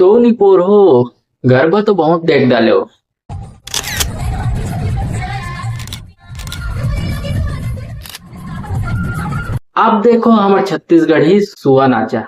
तो नहीं पोर हो, गरबा तो बहुत देख डाले हो। अब देखो हमारे छत्तीसगढ़ी सुआ नाचा।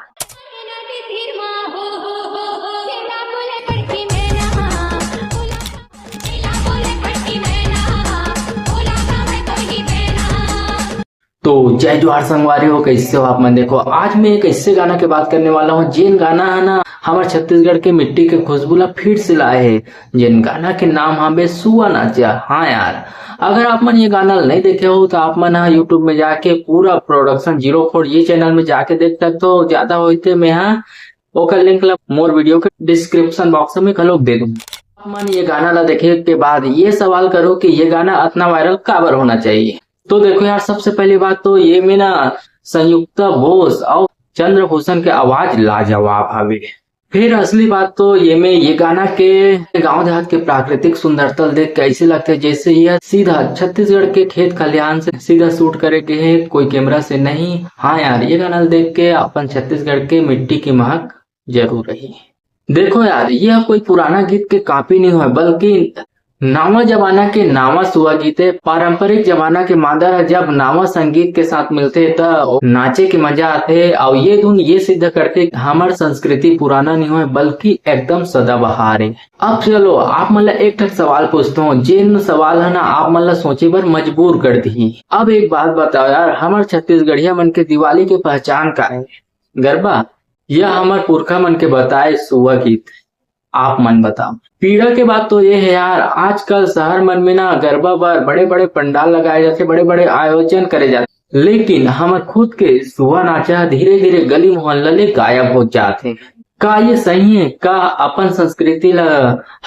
तो जय जोहार संगवारी हो, कैसे हो आप मन। देखो आज मैं एक ऐसे गाना के बात करने वाला हूँ जिन गाना है ना हमारे छत्तीसगढ़ के मिट्टी के खुशबू ला फिर से लाए है। जिन गाना के नाम हमें सुआ नाचा। हाँ यार, अगर आप मन ये गाना नहीं देखे हो तो आप मन यूट्यूब में जाके पूरा प्रोडक्शन 04 ये चैनल में जाके देख सकते हो। ज्यादा होते मैं ओकर लिंक ला मोर वीडियो के डिस्क्रिप्शन बॉक्स में खलोक दे दूँ। आप मन ये गाना ला देखे के बाद ये सवाल करो कि ये गाना इतना वायरल काबर होना चाहिए। तो देखो यार, सबसे पहली बात तो ये में ना संयुक्ता बोस और चंद्रभूषण के आवाज लाजवाब हवे। फिर असली बात तो ये में ये गाना के गांव देहात के प्राकृतिक सुंदरता देख के ऐसे लगता है जैसे यह सीधा छत्तीसगढ़ के खेत खलिहान से सीधा शूट करे के है, कोई कैमरा से नहीं। हाँ यार, ये गाना देख के अपन छत्तीसगढ़ के मिट्टी की महक जरूर रही। देखो यार, यह कोई पुराना गीत के कॉपी नहीं है, बल्कि नावा जमाना के नावा सुआ गीत है। पारंपरिक जमाना के मादा जब नावा संगीत के साथ मिलते तो नाचे के मजा आते। और ये धुन ये सिद्ध करते हमार संस्कृति पुराना नहीं है बल्कि एकदम सदाबहार है। अब चलो आप मतलब एक ठक सवाल पूछता हूँ, जिन सवाल है ना आप मतलब सोचे पर मजबूर कर दी। अब एक बात बताओ यार, हमारे छत्तीसगढ़िया मन के दिवाली के पहचान का है गरबा, यह हमार पुरखा मन के बताए सुआ गीत। आप मन बताओ। पीड़ा के बात तो ये है यार, आजकल शहर मन में ना गरबा पर बड़े बड़े पंडाल लगाए जाते, बड़े बड़े आयोजन करे जाते, लेकिन हम खुद के सुआ नाचा धीरे धीरे गली मोहल्ला ले गायब हो जाते। का ये सही है? का अपन संस्कृति ला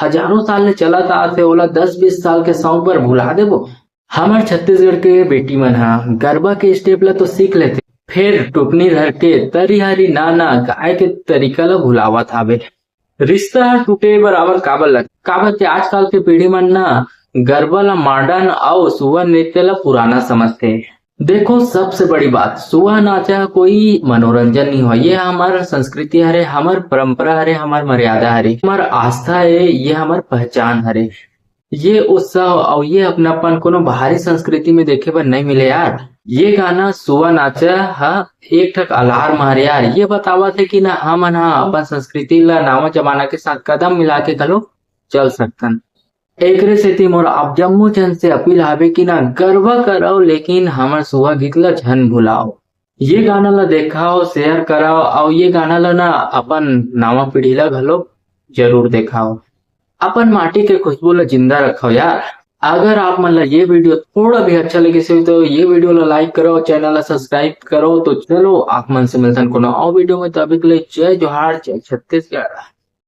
हजारों साल ले चलत आते ओला 10-20 साल के शौक पर भुला देबो? हमारे छत्तीसगढ़ के बेटी मन गरबा के स्टेप ला तो सीख लेते, फिर टुकनी धर के तरी हरी नाना गाय के तरीका ला भुलावत हावे। रिश्ता टूटे बराबर काबर लग काबर के आजकल के पीढ़ी मन ना गरबा ला मॉडर्न और सुआ नृत्य ला पुराना समझते। देखो सबसे बड़ी बात, सुआ नाचा कोई मनोरंजन नहीं हो, ये हमार संस्कृति हरे, हमार परंपरा हरे, हमार मर्यादा हरे, हमार आस्था है, ये हमार पहचान हरे। ये उत्साह और ये अपनापन कोनो बाहरी संस्कृति में देखे पर नहीं मिले यार। ये गाना सुआ नाचा एक ठक अलार्म हरे यार, ये बतावा थे कि ना हम अपन संस्कृति ला नावा जमाना के साथ कदम मिला के गलो चल सकतन। एकरे सेती मोर आप जम्मू जन से अपील हावे कि ना गरबा करो लेकिन हमार सुआ गीत ला झन भुलाओ। ये गाना ला देखाओ, शेयर कराओ और ये गाना ला ना अपन नावा पीढ़ी ला घलो जरूर देखाओ। अपन माटी के खुशबू ला जिंदा रखो यार। अगर आप मतलब ये वीडियो थोड़ा भी अच्छा लगे से तो ये वीडियो ला लाइक करो, चैनल ला सब्सक्राइब करो। तो चलो आप मन से मिलता कोनो और वीडियो में, तभी के लिए जय जोहार, जय छत्तीसगढ़।